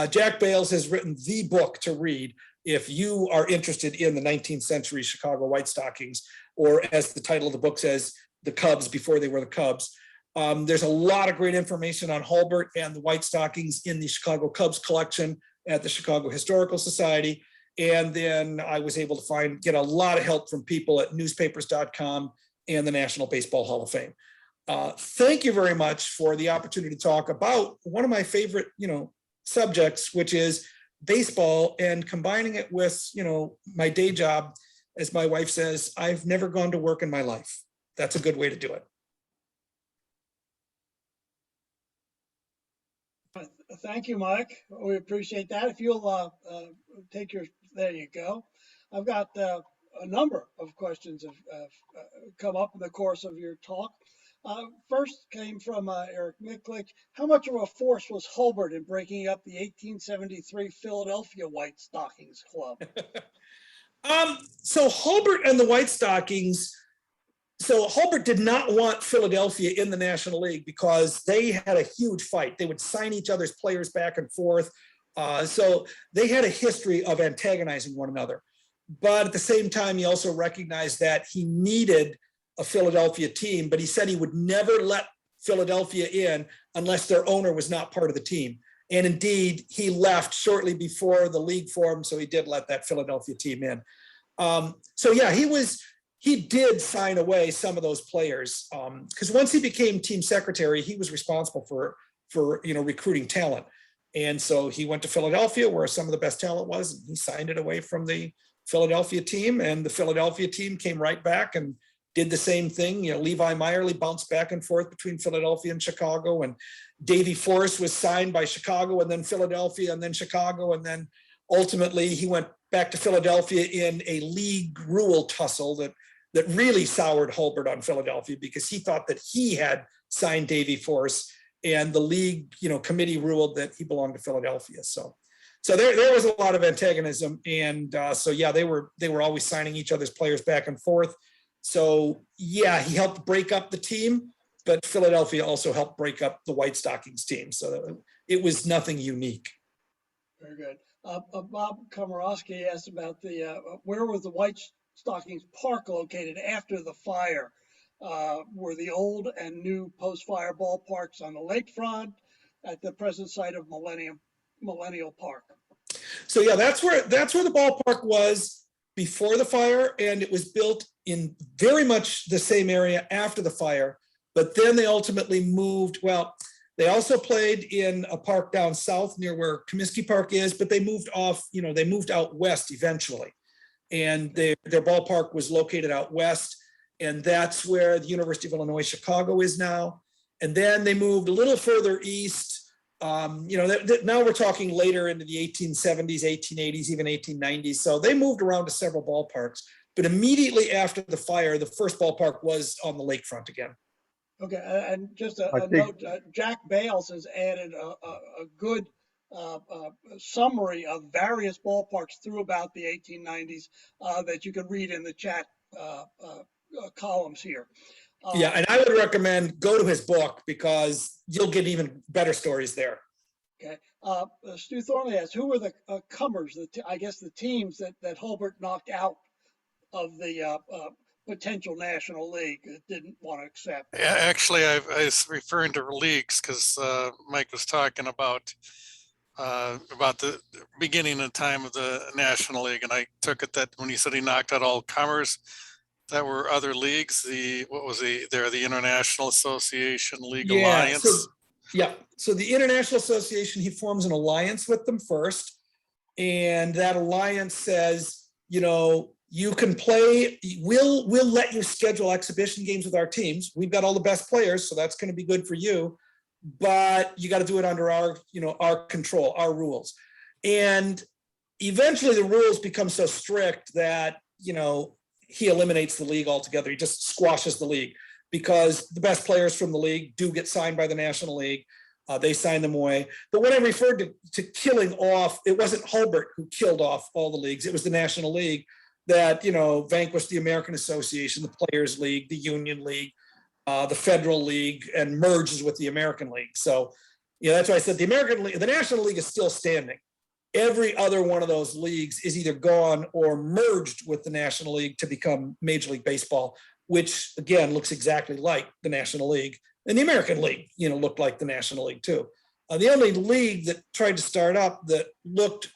Jack Bales has written the book to read if you are interested in the 19th century Chicago White Stockings, or as the title of the book says, the Cubs before they were the Cubs. There's a lot of great information on Hulbert and the White Stockings in the Chicago Cubs collection at the Chicago Historical Society. And then I was able to get a lot of help from people at newspapers.com and the National Baseball Hall of Fame. Thank you very much for the opportunity to talk about one of my favorite, subjects, which is baseball, and combining it with, my day job. As my wife says, I've never gone to work in my life. That's a good way to do it. Thank you, Mike. We appreciate that. If you'll there you go. I've got a number of questions have come up in the course of your talk. First came from Eric Miklik. How much of a force was Hulbert in breaking up the 1873 Philadelphia White Stockings Club? So Hulbert and the White Stockings, so Hulbert did not want Philadelphia in the National League because they had a huge fight. They would sign each other's players back and forth. So they had a history of antagonizing one another. But at the same time, he also recognized that he needed a Philadelphia team, but he said he would never let Philadelphia in unless their owner was not part of the team. And indeed, he left shortly before the league formed, so he did let that Philadelphia team in. So yeah, he did sign away some of those players because once he became team secretary, he was responsible for recruiting talent. And so he went to Philadelphia where some of the best talent was, and he signed it away from the Philadelphia team, and the Philadelphia team came right back and did the same thing. Levi Meyerly bounced back and forth between Philadelphia and Chicago, and Davey Force was signed by Chicago and then Philadelphia and then Chicago. And then ultimately he went back to Philadelphia in a league rule tussle that really soured Hulbert on Philadelphia because he thought that he had signed Davey Force, and the league, committee ruled that he belonged to Philadelphia. So there was a lot of antagonism. And so, yeah, they were always signing each other's players back and forth. So yeah, he helped break up the team, but Philadelphia also helped break up the White Stockings team. So it was nothing unique. Very good. Bob Komorowski asked about where was the White Stockings Park located after the fire? Were the old and new post-fire ballparks on the lakefront at the present site of Millennial Park? So yeah, that's where the ballpark was before the fire, and it was built in very much the same area after the fire. But then they ultimately moved. Well, they also played in a park down south near where Comiskey Park is, but they moved off. They moved out west eventually, and their ballpark was located out west, and that's where the University of Illinois Chicago is now. And then they moved a little further east. Now we're talking later into the 1870s, 1880s, even 1890s. So they moved around to several ballparks. But immediately after the fire, the first ballpark was on the lakefront again. Okay, and just a note, Jack Bales has added a good summary of various ballparks through about the 1890s that you can read in the chat columns here. Yeah, and I would recommend go to his book because you'll get even better stories there. Okay. Stu Thornley asks, who were the comers, I guess the teams that Hulbert knocked out of the potential National League that didn't want to accept? Yeah, actually, I was referring to leagues because Mike was talking about the beginning of time of the National League, and I took it that when he said he knocked out all comers, that were other leagues. The International Association, League Alliance. So the International Association, he forms an alliance with them first, and that alliance says, you can play. We'll let you schedule exhibition games with our teams. We've got all the best players, so that's going to be good for you. But you got to do it under our control, our rules. And eventually, the rules become so strict that he eliminates the league altogether. He just squashes the league because the best players from the league do get signed by the National League. They sign them away. But when I referred to killing off, it wasn't Hulbert who killed off all the leagues. It was the National League that, vanquished the American Association, the Players League, the Union League, the Federal League, and merges with the American League. So, Yeah, that's why I said the American League, the National League is still standing. Every other one of those leagues is either gone or merged with the National League to become Major League Baseball, which again looks exactly like the National League. And the American League, looked like the National League too. The only league that tried to start up that looked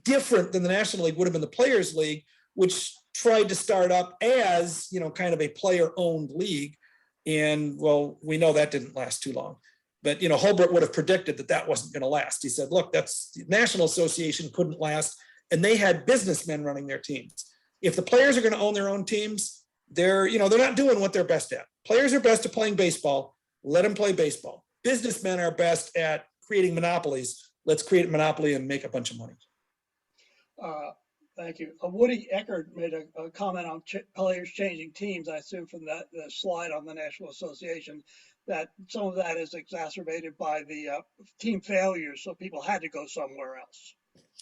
different than the National League would have been the Players League, which tried to start up as, kind of a player-owned league. And well, we know that didn't last too long. But, Hulbert would have predicted that that wasn't going to last. He said, look, that's the National Association couldn't last. And they had businessmen running their teams. If the players are going to own their own teams, they're not doing what they're best at. Players are best at playing baseball. Let them play baseball. Businessmen are best at creating monopolies. Let's create a monopoly and make a bunch of money. Thank you. Woody Eckert made a comment on players changing teams. I assume from the slide on the National Association that some of that is exacerbated by the team failures, so people had to go somewhere else.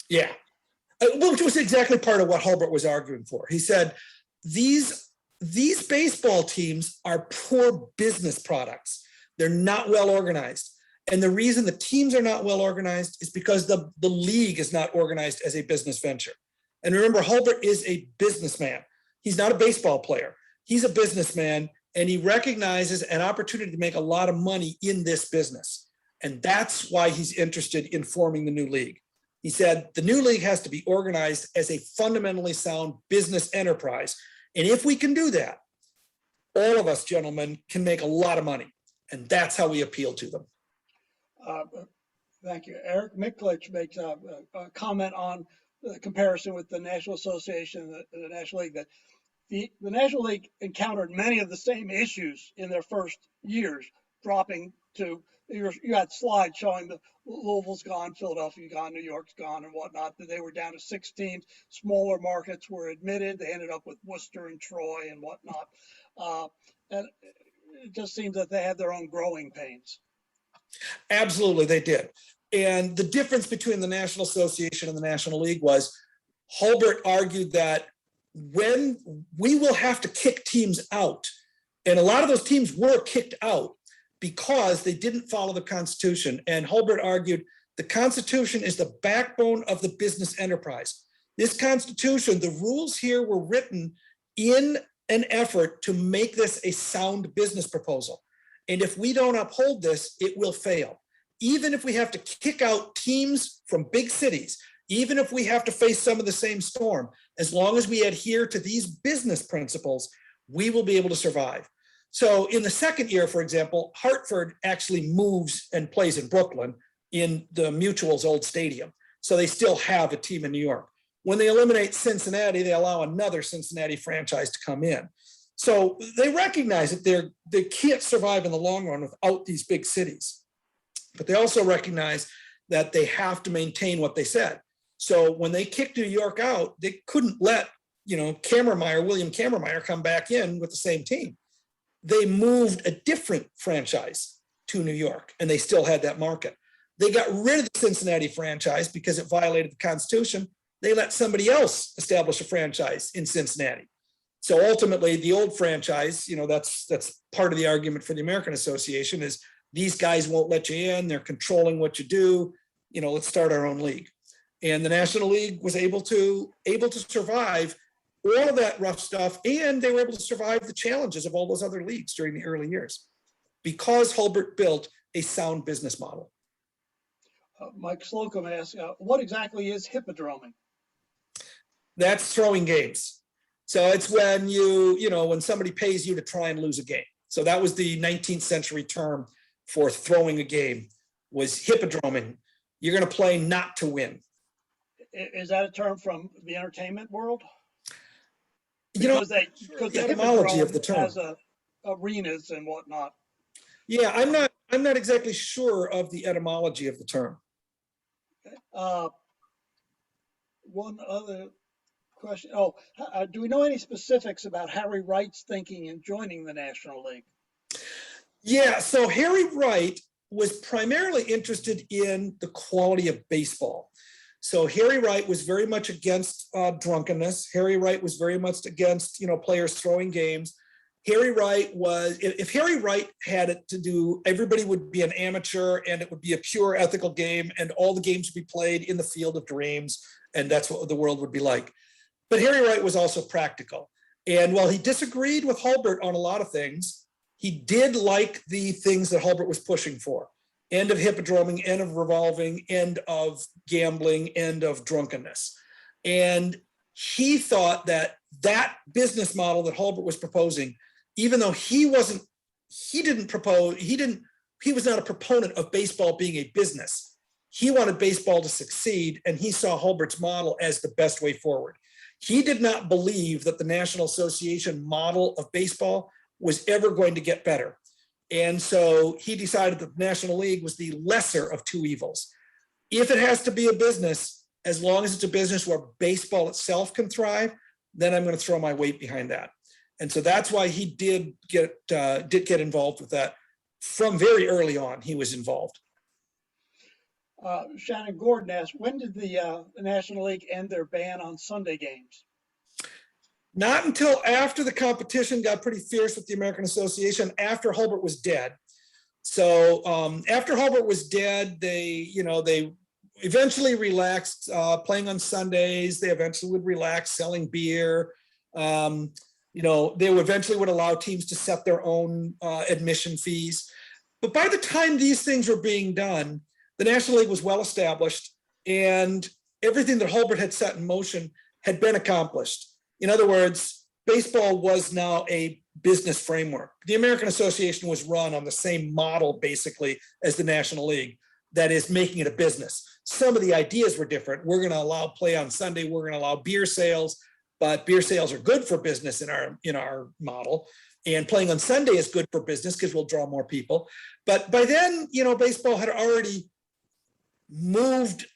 Yeah, which was exactly part of what Hulbert was arguing for. He said these baseball teams are poor business products. They're not well organized. And the reason the teams are not well organized is because the league is not organized as a business venture. And remember, Hulbert is a businessman. He's not a baseball player. He's a businessman, and he recognizes an opportunity to make a lot of money in this business. And that's why he's interested in forming the new league. He said the new league has to be organized as a fundamentally sound business enterprise. And if we can do that, all of us gentlemen can make a lot of money. And that's how we appeal to them. Thank you. Eric Miklich makes a comment on the comparison with the National Association and the National League, that the National League encountered many of the same issues in their first years, dropping to, you had slides showing the Louisville's gone, Philadelphia gone, New York's gone and whatnot, that they were down to 6 teams. Smaller markets were admitted. They ended up with Worcester and Troy and whatnot. And it just seems that they had their own growing pains. Absolutely, they did. And the difference between the National Association and the National League was Hulbert argued that when we will have to kick teams out, and a lot of those teams were kicked out because they didn't follow the Constitution. And Hulbert argued the Constitution is the backbone of the business enterprise. This Constitution, the rules here were written in an effort to make this a sound business proposal. And if we don't uphold this, it will fail. Even if we have to kick out teams from big cities, even if we have to face some of the same storm, as long as we adhere to these business principles, we will be able to survive. So in the second year, for example, Hartford actually moves and plays in Brooklyn in the Mutual's old stadium. So they still have a team in New York. When they eliminate Cincinnati, they allow another Cincinnati franchise to come in. So they recognize that they can't survive in the long run without these big cities. But they also recognize that they have to maintain what they said. So when they kicked New York out, they couldn't let, William Kammermeyer come back in with the same team. They moved a different franchise to New York, and they still had that market. They got rid of the Cincinnati franchise because it violated the Constitution. They let somebody else establish a franchise in Cincinnati. So ultimately, the old franchise, that's part of the argument for the American Association is these guys won't let you in. They're controlling what you do. Let's start our own league. And the National League was able to survive all of that rough stuff, and they were able to survive the challenges of all those other leagues during the early years because Hulbert built a sound business model. Mike Slocum asks, what exactly is hippodroming? That's throwing games. So it's when when somebody pays you to try and lose a game. So that was the 19th century term for throwing a game, was hippodroming. You're going to play not to win. Is that a term from the entertainment world? Because the etymology of the term has arenas and whatnot. Yeah, I'm not exactly sure of the etymology of the term. One other question. Do we know any specifics about Harry Wright's thinking in joining the National League? Yeah, so Harry Wright was primarily interested in the quality of baseball. So Harry Wright was very much against drunkenness. Harry Wright was very much against, players throwing games. Harry Wright was, if Harry Wright had it to do, everybody would be an amateur and it would be a pure ethical game and all the games would be played in the field of dreams. And that's what the world would be like. But Harry Wright was also practical. And while he disagreed with Hulbert on a lot of things, he did like the things that Hulbert was pushing for. End of hippodroming, end of revolving, end of gambling, end of drunkenness. And he thought that that business model that Hulbert was proposing, even though he was not a proponent of baseball being a business. He wanted baseball to succeed, and he saw Hulbert's model as the best way forward. He did not believe that the National Association model of baseball was ever going to get better. And so he decided that the National League was the lesser of two evils. If it has to be a business, as long as it's a business where baseball itself can thrive, then I'm going to throw my weight behind that. And so that's why he did get involved with that. From very early on, he was involved. Shannon Gordon asked, when did the National League end their ban on Sunday games? Not until after the competition got pretty fierce with the American Association, after Hulbert was dead. So after Hulbert was dead, they eventually relaxed playing on Sundays. They eventually would relax selling beer. They eventually would allow teams to set their own admission fees. But by the time these things were being done, the National League was well established and everything that Hulbert had set in motion had been accomplished. In other words, baseball was now a business framework. The American Association was run on the same model, basically, as the National League, that is making it a business. Some of the ideas were different. We're going to allow play on Sunday. We're going to allow beer sales, but beer sales are good for business in our model. And playing on Sunday is good for business because we'll draw more people. But by then, baseball had already moved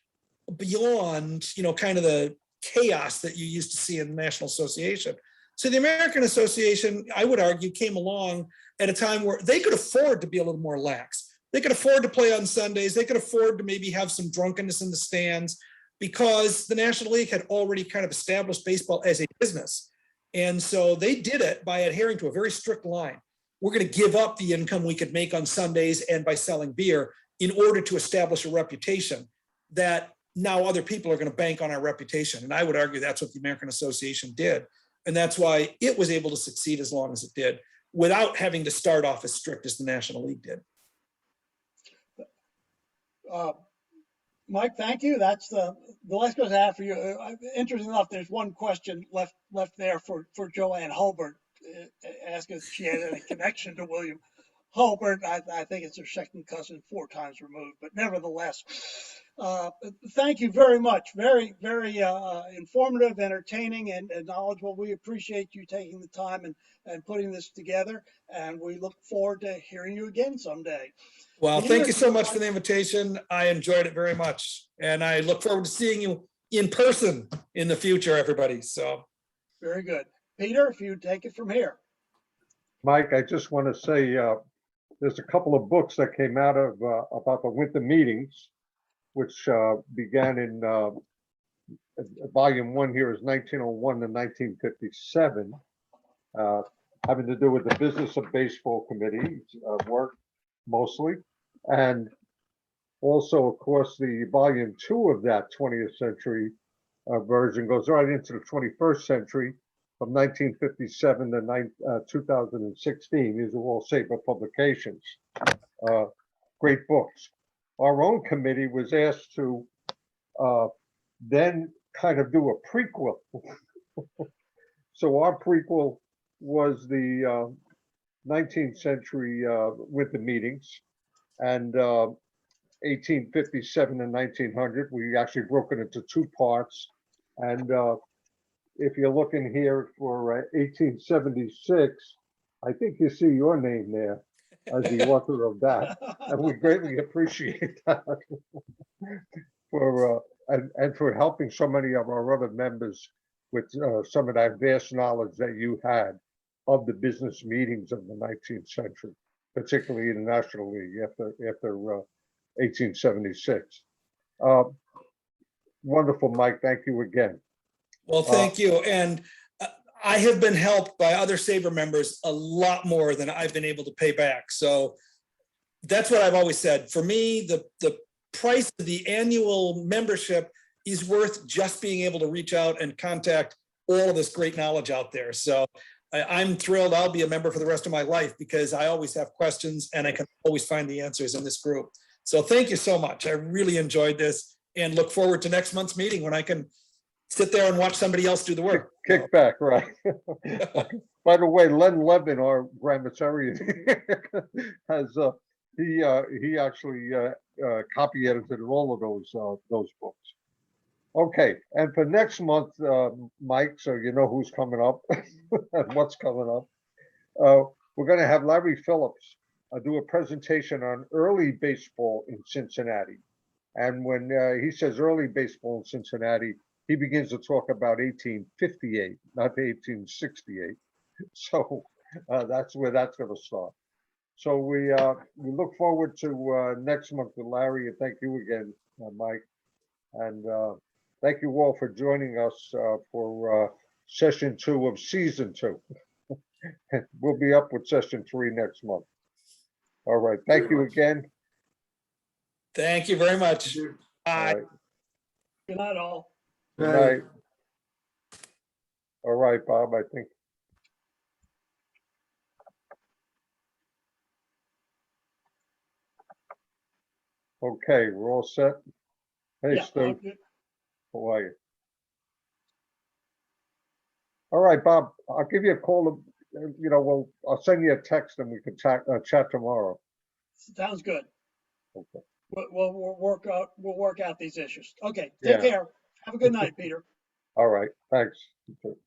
beyond, kind of the chaos that you used to see in the National Association. So the American Association, I would argue, came along at a time where they could afford to be a little more lax. They could afford to play on Sundays. They could afford to maybe have some drunkenness in the stands because the National League had already kind of established baseball as a business. And so they did it by adhering to a very strict line. We're going to give up the income we could make on Sundays and by selling beer in order to establish a reputation that now other people are going to bank on our reputation. And I would argue that's what the American Association did. And that's why it was able to succeed as long as it did without having to start off as strict as the National League did. Mike, thank you. That's the last question I have for you. Interesting enough, there's one question left there for Joanne Hulbert, asking if she had any connection to William Hulbert. I think it's her second cousin, 4 times removed, but nevertheless, thank you very much. Very, very informative, entertaining, and knowledgeable. We appreciate you taking the time and putting this together, and we look forward to hearing you again someday. Well, thank you so much for the invitation. I enjoyed it very much, and I look forward to seeing you in person in the future, everybody. So, very good. Peter, if you take it from here. Mike, I just want to say there's a couple of books that came out of about the winter meetings, which began in volume 1 here is 1901 to 1957, having to do with the business of baseball committee work mostly. And also, of course, the volume 2 of that 20th century version goes right into the 21st century from 1957 to 2016. These are all SABR publications. Great books. Our own committee was asked to then kind of do a prequel. So our prequel was the 19th century winter meetings, and 1857 and 1900. We actually broke it into 2 parts. And if you're looking here for 1876, I think you see your name there as the author of that, and we greatly appreciate that for and for helping so many of our other members with some of that vast knowledge that you had of the business meetings of the 19th century, particularly in the National League after 1876. Wonderful, Mike. Thank you again. Well, thank you. And I have been helped by other SABR members a lot more than I've been able to pay back. So that's what I've always said. For me, the price of the annual membership is worth just being able to reach out and contact all of this great knowledge out there. So I'm thrilled I'll be a member for the rest of my life because I always have questions and I can always find the answers in this group. So thank you so much. I really enjoyed this and look forward to next month's meeting when I can sit there and watch somebody else do the work. Kick back, right? By the way, Len Levin, our grammarian, has he actually copy edited all of those books. Okay, and for next month, Mike, so you know who's coming up and what's coming up. We're going to have Larry Phillips do a presentation on early baseball in Cincinnati. And when he says early baseball in Cincinnati, he begins to talk about 1858, not 1868. So that's where that's going to start. So we look forward to next month with Larry, and thank you again, Mike. And thank you all for joining us for session 2 of season 2. We'll be up with session 3 next month. All right. Thank you again. Thank you very much. All Bye. right. Good night, all. Good night. All right, Bob, I think. Okay, we're all set. Hey, Yeah, Stu, okay. how are you? All right, Bob, I'll give you a call. You know, I'll send you a text and we can chat tomorrow. Sounds good. Okay. We'll work out these issues. Okay, Yeah. take care. Have a good night, Peter. All right, thanks. You too.